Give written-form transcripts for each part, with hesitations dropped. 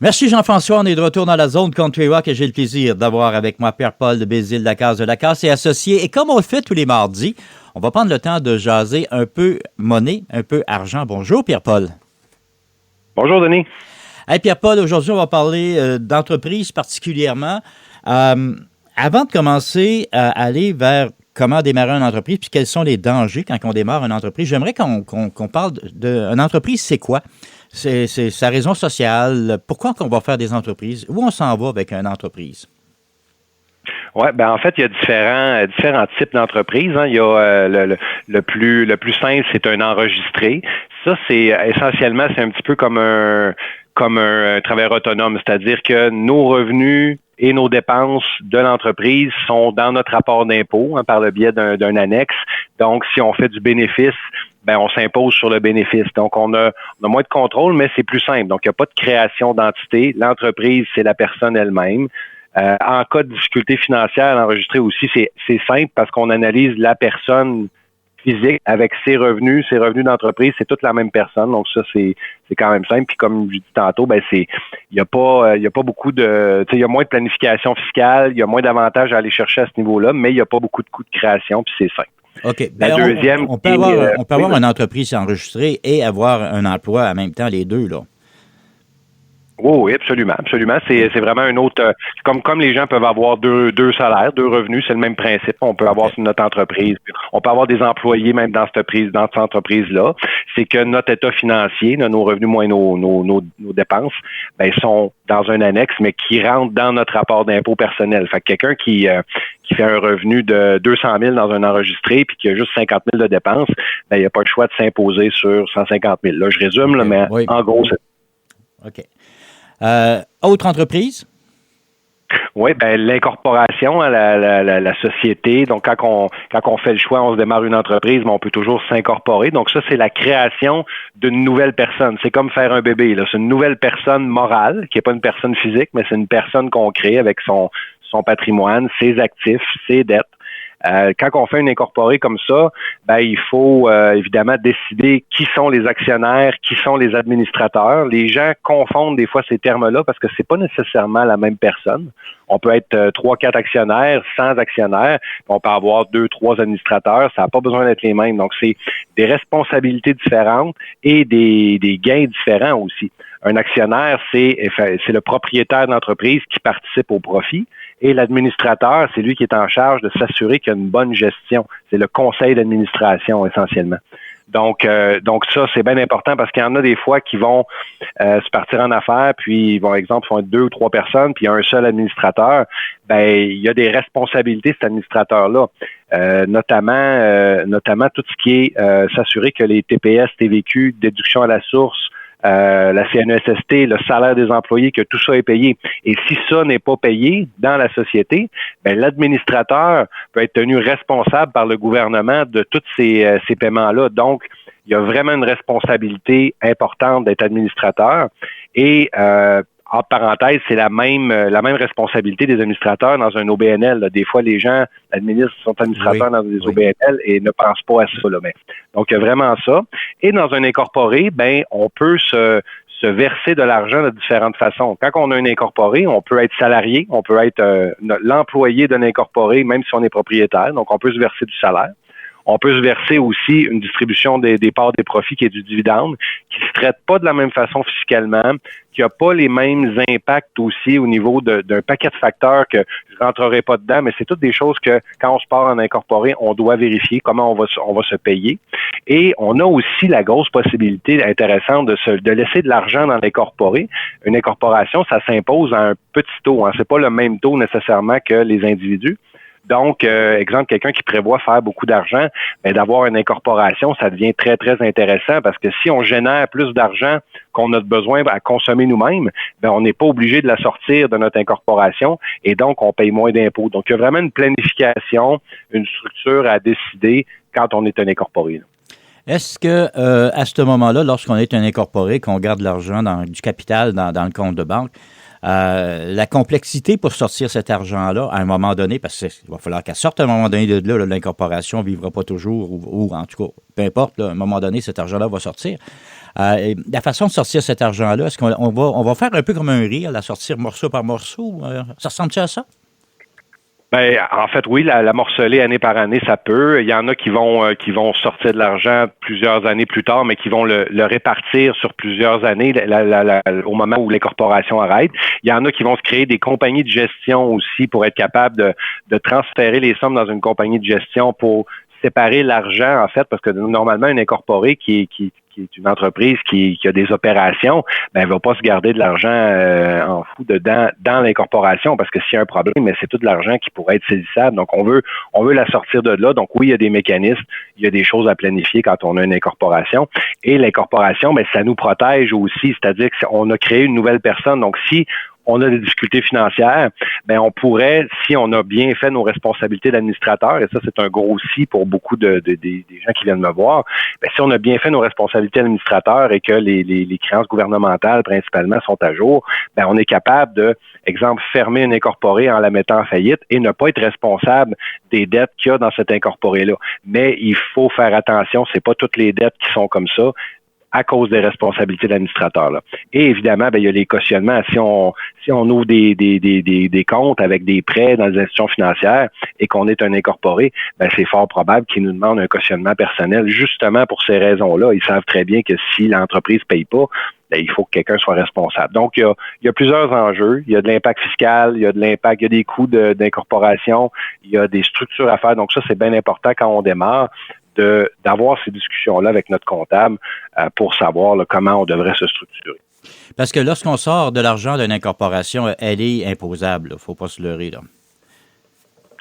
Merci Jean-François, on est de retour dans la zone Country Rock et j'ai le plaisir d'avoir avec moi Pierre-Paul de Bézile-Lacasse de Lacasse et Associés. Et comme on le fait tous les mardis, on va prendre le temps de jaser un peu monnaie, un peu argent. Bonjour Pierre-Paul. Bonjour Denis. Hey Pierre-Paul, aujourd'hui on va parler d'entreprise particulièrement. Avant de commencer à aller vers comment démarrer une entreprise, puis quels sont les dangers quand on démarre une entreprise, j'aimerais qu'on parle d'une entreprise, c'est quoi? C'est sa raison sociale. Pourquoi qu'on va faire des entreprises? Où on s'en va avec une entreprise? Ouais, ben en fait, il y a différents types d'entreprises. Hein. Il y a le plus simple, c'est un enregistré. Ça, c'est essentiellement, c'est un petit peu comme un travailleur autonome, c'est-à-dire que nos revenus et nos dépenses de l'entreprise sont dans notre rapport d'impôt par le biais d'un annexe. Donc, si on fait du bénéfice, ben on s'impose sur le bénéfice. Donc, on a moins de contrôle, mais c'est plus simple. Donc, il n'y a pas de création d'entité. L'entreprise, c'est la personne elle-même. En cas de difficulté financière, l'enregistrer aussi, c'est simple parce qu'on analyse la personne physique avec ses revenus d'entreprise, c'est toute la même personne. Donc ça, c'est quand même simple. Puis comme je dis tantôt, ben il y a pas beaucoup de, il y a moins de planification fiscale, il y a moins d'avantages à aller chercher à ce niveau-là, mais il n'y a pas beaucoup de coûts de création, puis c'est simple. OK. La deuxième, on peut avoir une entreprise enregistrée et avoir un emploi en même temps, les deux, là. Oui, absolument. C'est vraiment un autre, comme les gens peuvent avoir deux salaires, deux revenus, c'est le même principe. On peut avoir notre entreprise. On peut avoir des employés même dans cette entreprise-là. C'est que notre état financier, nos revenus moins nos dépenses, ben, sont dans un annexe, mais qui rentrent dans notre rapport d'impôt personnel. Fait que quelqu'un qui fait un revenu de 200 000 dans un enregistré puis qui a juste 50 000 de dépenses, ben, il n'y a pas le choix de s'imposer sur 150 000. Là, je résume, là, mais en gros, c'est... OK. Autre entreprise? Oui, ben l'incorporation à la société. Donc, quand on fait le choix, on se démarre une entreprise, mais on peut toujours s'incorporer. Donc, ça, c'est la création d'une nouvelle personne. C'est comme faire un bébé, là. C'est une nouvelle personne morale, qui n'est pas une personne physique, mais c'est une personne qu'on crée avec son patrimoine, ses actifs, ses dettes. Quand on fait une incorporée comme ça, ben il faut évidemment décider qui sont les actionnaires, qui sont les administrateurs. Les gens confondent des fois ces termes-là parce que c'est pas nécessairement la même personne. On peut être 3-4 actionnaires, 100 actionnaires, on peut avoir 2-3 administrateurs, ça n'a pas besoin d'être les mêmes. Donc, c'est des responsabilités différentes et des gains différents aussi. Un actionnaire, c'est le propriétaire de l'entreprise qui participe au profit. Et l'administrateur, c'est lui qui est en charge de s'assurer qu'il y a une bonne gestion. C'est le conseil d'administration, essentiellement. Donc ça, c'est bien important parce qu'il y en a des fois qui vont se partir en affaires, puis ils vont, exemple, font être 2 ou 3 personnes, puis il y a un seul administrateur. Ben, il y a des responsabilités, cet administrateur-là. Notamment tout ce qui est s'assurer que les TPS, TVQ, déduction à la source, la CNESST, le salaire des employés, que tout ça est payé. Et si ça n'est pas payé dans la société, ben, l'administrateur peut être tenu responsable par le gouvernement de tous ces paiements-là. Donc, il y a vraiment une responsabilité importante d'être administrateur. Et en parenthèse, c'est la même responsabilité des administrateurs dans un OBNL. Là. Des fois, les gens sont administrateurs dans des OBNL et ne pensent pas à ça. Là. Mais, donc, il y a vraiment ça. Et dans un incorporé, ben, on peut se verser de l'argent de différentes façons. Quand on a un incorporé, on peut être salarié, on peut être l'employé d'un incorporé, même si on est propriétaire. Donc, on peut se verser du salaire. On peut se verser aussi une distribution des parts des profits qui est du dividende, qui ne se traite pas de la même façon fiscalement, qui n'a pas les mêmes impacts aussi au niveau d'un paquet de facteurs que je ne rentrerai pas dedans, mais c'est toutes des choses que quand on se part en incorporé, on doit vérifier comment on va se payer. Et on a aussi la grosse possibilité intéressante de laisser de l'argent dans l'incorporé. Une incorporation, ça s'impose à un petit taux. Hein. C'est pas le même taux nécessairement que les individus. Donc, exemple, quelqu'un qui prévoit faire beaucoup d'argent, ben, d'avoir une incorporation, ça devient très, très intéressant parce que si on génère plus d'argent qu'on a besoin à consommer nous-mêmes, ben, on n'est pas obligé de la sortir de notre incorporation et donc on paye moins d'impôts. Donc, il y a vraiment une planification, une structure à décider quand on est un incorporé. Est-ce que à ce moment-là, lorsqu'on est un incorporé, qu'on garde l'argent du capital dans le compte de banque, la complexité pour sortir cet argent-là à un moment donné, parce qu'il va falloir qu'elle sorte à un moment donné de là, l'incorporation ne vivra pas toujours, ou en tout cas, peu importe, là, à un moment donné, cet argent-là va sortir. Et la façon de sortir cet argent-là, est-ce qu'on va faire un peu comme un riz, la sortir morceau par morceau? Ça ressemble-tu à ça? Ben, en fait, oui, la morceler année par année, ça peut. Il y en a qui vont sortir de l'argent plusieurs années plus tard, mais qui vont le répartir sur plusieurs années au moment où les corporations arrêtent. Il y en a qui vont se créer des compagnies de gestion aussi pour être capables de transférer les sommes dans une compagnie de gestion pour séparer l'argent, en fait, parce que normalement, une incorporée qui est une entreprise qui a des opérations, ben, elle va pas se garder de l'argent en fou dedans dans l'incorporation, parce que s'il y a un problème, mais c'est tout de l'argent qui pourrait être saisissable. Donc, on veut la sortir de là. Donc, oui, il y a des mécanismes, il y a des choses à planifier quand on a une incorporation. Et l'incorporation, ben, ça nous protège aussi, c'est-à-dire qu'on a créé une nouvelle personne. Donc, si on a des difficultés financières, ben on pourrait, si on a bien fait nos responsabilités d'administrateur, et ça c'est un gros si pour beaucoup des gens qui viennent me voir, ben si on a bien fait nos responsabilités d'administrateur et que les créances gouvernementales principalement sont à jour, ben on est capable de, exemple, fermer une incorporée en la mettant en faillite et ne pas être responsable des dettes qu'il y a dans cette incorporée-là. Mais il faut faire attention, c'est pas toutes les dettes qui sont comme ça, à cause des responsabilités de l'administrateur. Là. Et évidemment, ben, il y a les cautionnements. Si on ouvre des comptes avec des prêts dans les institutions financières et qu'on est un incorporé, ben, c'est fort probable qu'ils nous demandent un cautionnement personnel justement pour ces raisons-là. Ils savent très bien que si l'entreprise ne paye pas, ben, il faut que quelqu'un soit responsable. Donc, il y a plusieurs enjeux. Il y a de l'impact fiscal, il y a de l'impact, il y a des coûts d'incorporation, il y a des structures à faire. Donc, ça, c'est bien important quand on démarre d'avoir ces discussions-là avec notre comptable pour savoir là, comment on devrait se structurer. Parce que lorsqu'on sort de l'argent d'une incorporation, elle est imposable. Il ne faut pas se leurrer. Là.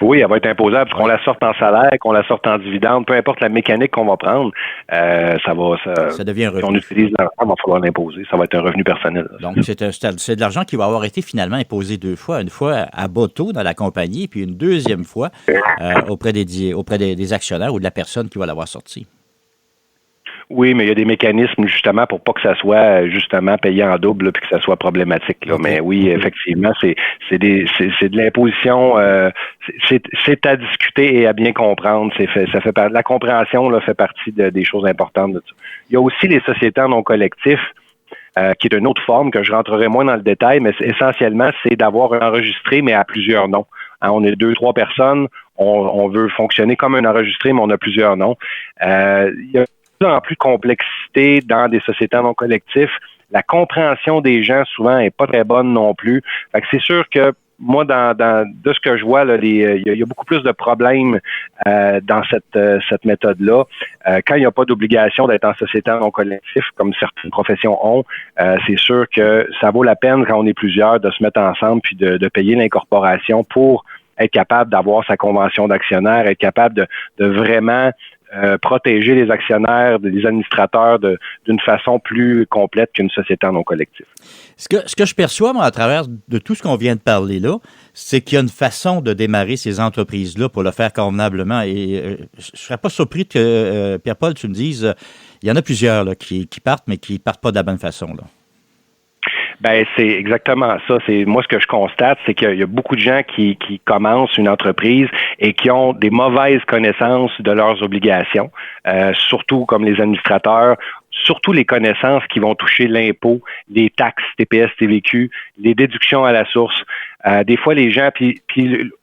Oui, elle va être imposable, qu'on la sorte en salaire, qu'on la sorte en dividende, peu importe la mécanique qu'on va prendre, ça devient un revenu. Si on utilise l'argent, il va falloir l'imposer. Ça va être un revenu personnel. Là. Donc, c'est de l'argent qui va avoir été finalement imposé 2 fois. Une fois à bateau dans la compagnie, puis une deuxième fois auprès des actionnaires ou de la personne qui va l'avoir sorti. Oui, mais il y a des mécanismes justement pour pas que ça soit justement payé en double puis que ça soit problématique. Là. Okay. Mais oui, effectivement, c'est de l'imposition. C'est à discuter et à bien comprendre. La compréhension là, fait partie des choses importantes de ça. Il y a aussi les sociétés en non collectif. Qui est une autre forme que je rentrerai moins dans le détail, mais essentiellement, c'est d'avoir un enregistré, mais à plusieurs noms. Hein, on est 2-3 personnes, on veut fonctionner comme un enregistré, mais on a plusieurs noms. Il y a de plus en plus de complexité dans des sociétés non collectifs. La compréhension des gens, souvent, est pas très bonne non plus. Fait que c'est sûr que moi, de ce que je vois, là, il y a beaucoup plus de problèmes dans cette méthode-là. Quand il n'y a pas d'obligation d'être en société non collectif, comme certaines professions ont, c'est sûr que ça vaut la peine, quand on est plusieurs, de se mettre ensemble puis de payer l'incorporation pour être capable d'avoir sa convention d'actionnaire, être capable de vraiment protéger les actionnaires, les administrateurs d'une façon plus complète qu'une société en non collectif. Ce que je perçois, moi, à travers de tout ce qu'on vient de parler là, c'est qu'il y a une façon de démarrer ces entreprises-là pour le faire convenablement. Et je ne serais pas surpris que, Pierre-Paul, tu me dises, il y en a plusieurs là, qui partent, mais qui ne partent pas de la bonne façon. Là. Ben c'est exactement ça. C'est moi ce que je constate, c'est qu'il y a beaucoup de gens qui commencent une entreprise et qui ont des mauvaises connaissances de leurs obligations, surtout comme les administrateurs, surtout les connaissances qui vont toucher l'impôt, les taxes, TPS, TVQ, les déductions à la source. Des fois, les gens, puis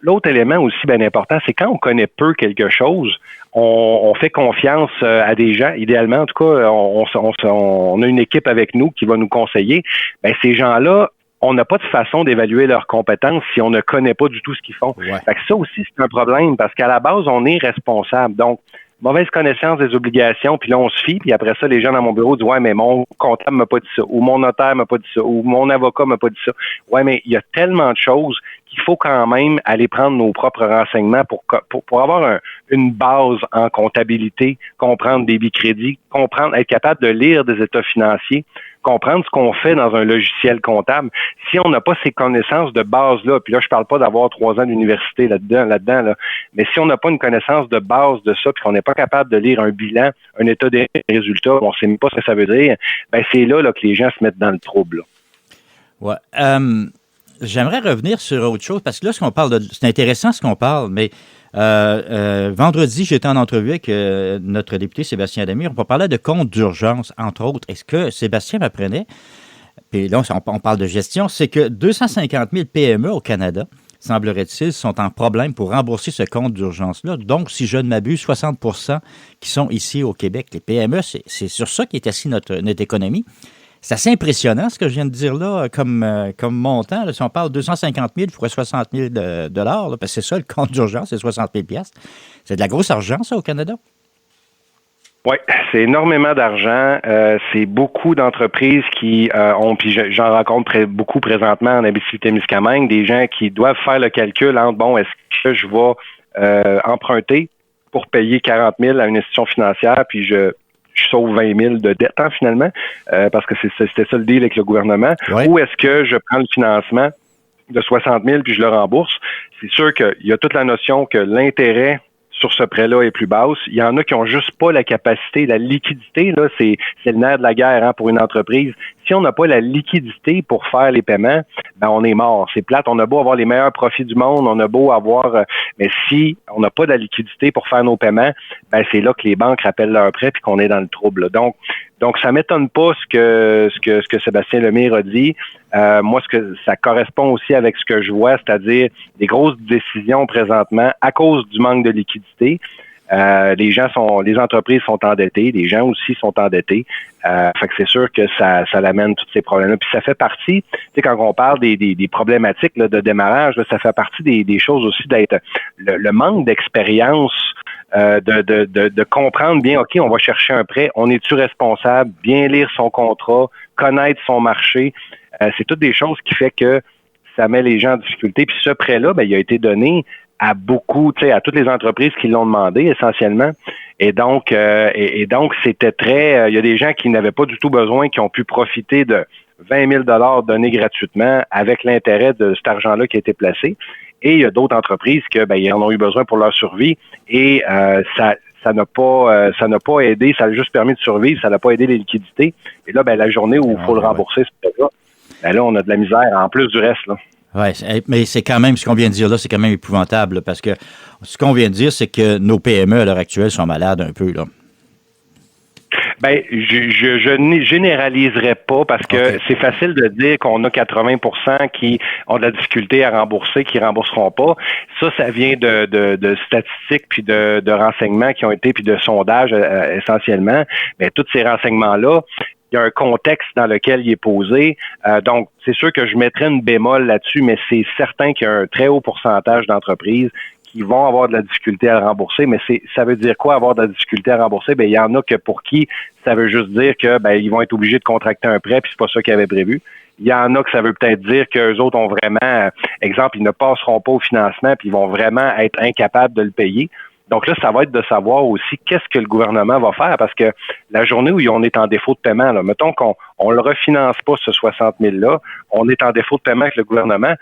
l'autre élément aussi bien important, c'est quand on connaît peu quelque chose, on fait confiance à des gens. Idéalement, en tout cas, on a une équipe avec nous qui va nous conseiller. Ben, ces gens-là, on n'a pas de façon d'évaluer leurs compétences si on ne connaît pas du tout ce qu'ils font. Ouais. Fait que ça aussi, c'est un problème parce qu'à la base, on est responsable. Donc, mauvaise connaissance des obligations, puis là, on se fie, puis après ça, les gens dans mon bureau disent « Ouais, mais mon comptable m'a pas dit ça, ou mon notaire m'a pas dit ça, ou mon avocat m'a pas dit ça. » Ouais, mais il y a tellement de choses qu'il faut quand même aller prendre nos propres renseignements pour avoir une base en comptabilité, comprendre des crédits, être capable de lire des états financiers, comprendre ce qu'on fait dans un logiciel comptable. Si on n'a pas ces connaissances de base-là, puis là, je parle pas d'avoir 3 ans d'université là-dedans, mais si on n'a pas une connaissance de base de ça, puis qu'on n'est pas capable de lire un bilan, un état des résultats, on ne sait même pas ce que ça veut dire, ben c'est là que les gens se mettent dans le trouble. Là. Ouais. j'aimerais revenir sur autre chose, parce que là, c'est intéressant ce qu'on parle, mais vendredi, j'étais en entrevue avec notre député Sébastien Damure. On parlait de compte d'urgence, entre autres. Est-ce que Sébastien m'apprenait, puis là, on parle de gestion, c'est que 250 000 PME au Canada, semblerait-il, sont en problème pour rembourser ce compte d'urgence-là. Donc, si je ne m'abuse, 60 qui sont ici au Québec. Les PME, c'est sur ça qu'est assis notre économie. C'est assez impressionnant ce que je viens de dire là comme montant. Là, si on parle de 250 000 fois 60 000 dollars, parce que c'est ça le compte d'urgence, c'est 60 000 piastres. C'est de la grosse argent, ça, au Canada? Oui, c'est énormément d'argent. C'est beaucoup d'entreprises qui ont, puis j'en rencontre beaucoup présentement en Abitibi-Témiscamingue, des gens qui doivent faire le calcul entre, bon, est-ce que je vais emprunter pour payer 40 000 à une institution financière, puis je sauve 20 000 de dette, finalement, parce que c'était ça le deal avec le gouvernement, oui. Ou est-ce que je prends le financement de 60 000 puis je le rembourse? C'est sûr qu'il y a toute la notion que l'intérêt sur ce prêt-là est plus basse. Il y en a qui ont juste pas la capacité, la liquidité, là, c'est le nerf de la guerre pour une entreprise. Si on n'a pas la liquidité pour faire les paiements, ben on est mort. C'est plate. On a beau avoir les meilleurs profits du monde, on a beau avoir, mais si on n'a pas de la liquidité pour faire nos paiements, ben c'est là que les banques rappellent leurs prêts puis qu'on est dans le trouble. Donc ça m'étonne pas ce que Sébastien Lemire a dit. Moi, ça correspond aussi avec ce que je vois, c'est-à-dire des grosses décisions présentement à cause du manque de liquidité. Les entreprises sont endettées, les gens aussi sont endettés. Fait que c'est sûr que ça l'amène tous ces problèmes-là. Puis ça fait partie, tu sais, quand on parle des problématiques là, de démarrage, là, ça fait partie des choses aussi d'être le manque d'expérience, de comprendre bien, OK, on va chercher un prêt, on est-tu responsable, bien lire son contrat, connaître son marché. C'est toutes des choses qui fait que ça met les gens en difficulté. Puis ce prêt-là, ben, il a été donné à beaucoup, tu sais, à toutes les entreprises qui l'ont demandé essentiellement. Et donc c'était très. Il y a des gens qui n'avaient pas du tout besoin, qui ont pu profiter de 20 000 $ donnés gratuitement avec l'intérêt de cet argent-là qui a été placé. Et il y a d'autres entreprises que ils en ont eu besoin pour leur survie. Et ça n'a pas aidé, ça a juste permis de survivre, ça n'a pas aidé les liquidités. Et là, la journée où il faut le rembourser, là, on a de la misère en plus du reste, là. Oui, mais c'est quand même, ce qu'on vient de dire là, c'est quand même épouvantable, là, parce que ce qu'on vient de dire, c'est que nos PME à l'heure actuelle sont malades un peu, là. Je ne généraliserai pas parce que c'est facile de dire qu'on a 80% qui ont de la difficulté à rembourser, qui rembourseront pas. Ça vient de statistiques puis de renseignements qui ont été, puis de sondages essentiellement. Mais tous ces renseignements-là, il y a un contexte dans lequel il est posé. Donc, c'est sûr que je mettrais une bémol là-dessus, mais c'est certain qu'il y a un très haut pourcentage d'entreprises qui vont avoir de la difficulté à le rembourser. Mais ça veut dire quoi, avoir de la difficulté à rembourser? Il y en a que pour qui ça veut juste dire que ils vont être obligés de contracter un prêt, puis c'est pas ça qu'ils avaient prévu. Il y en a que ça veut peut-être dire qu'eux autres ont vraiment, exemple, ils ne passeront pas au financement, puis ils vont vraiment être incapables de le payer. Donc là, ça va être de savoir aussi qu'est-ce que le gouvernement va faire, parce que la journée où on est en défaut de paiement, là, mettons qu'on le refinance pas, ce 60 000-là, on est en défaut de paiement avec le gouvernement,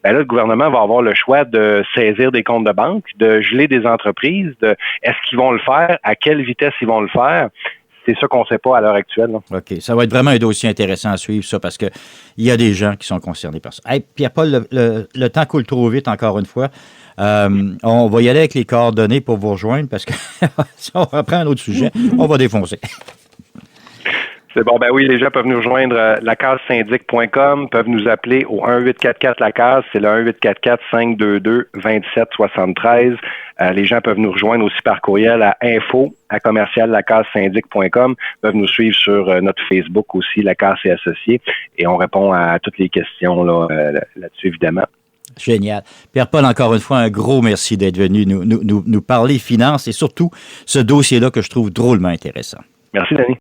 là, le gouvernement va avoir le choix de saisir des comptes de banque, de geler des entreprises, est-ce qu'ils vont le faire, à quelle vitesse ils vont le faire. C'est ça qu'on ne sait pas à l'heure actuelle. Là. OK. Ça va être vraiment un dossier intéressant à suivre, ça, parce qu'il y a des gens qui sont concernés par ça. Hey, Pierre-Paul, le temps coule trop vite, encore une fois. On va y aller avec les coordonnées pour vous rejoindre, parce que si on reprend un autre sujet, on va défoncer. C'est bon, oui, les gens peuvent nous rejoindre lacasesyndic.com, peuvent nous appeler au 1-844-LACASE, c'est le 1-844-522-2773. Les gens peuvent nous rejoindre aussi par courriel à info@lacasesyndic.com, peuvent nous suivre sur notre Facebook aussi, La Case et Associés, et on répond à toutes les questions là-dessus, évidemment. Génial. Pierre-Paul, encore une fois, un gros merci d'être venu nous parler finances et surtout ce dossier-là que je trouve drôlement intéressant. Merci, Denis.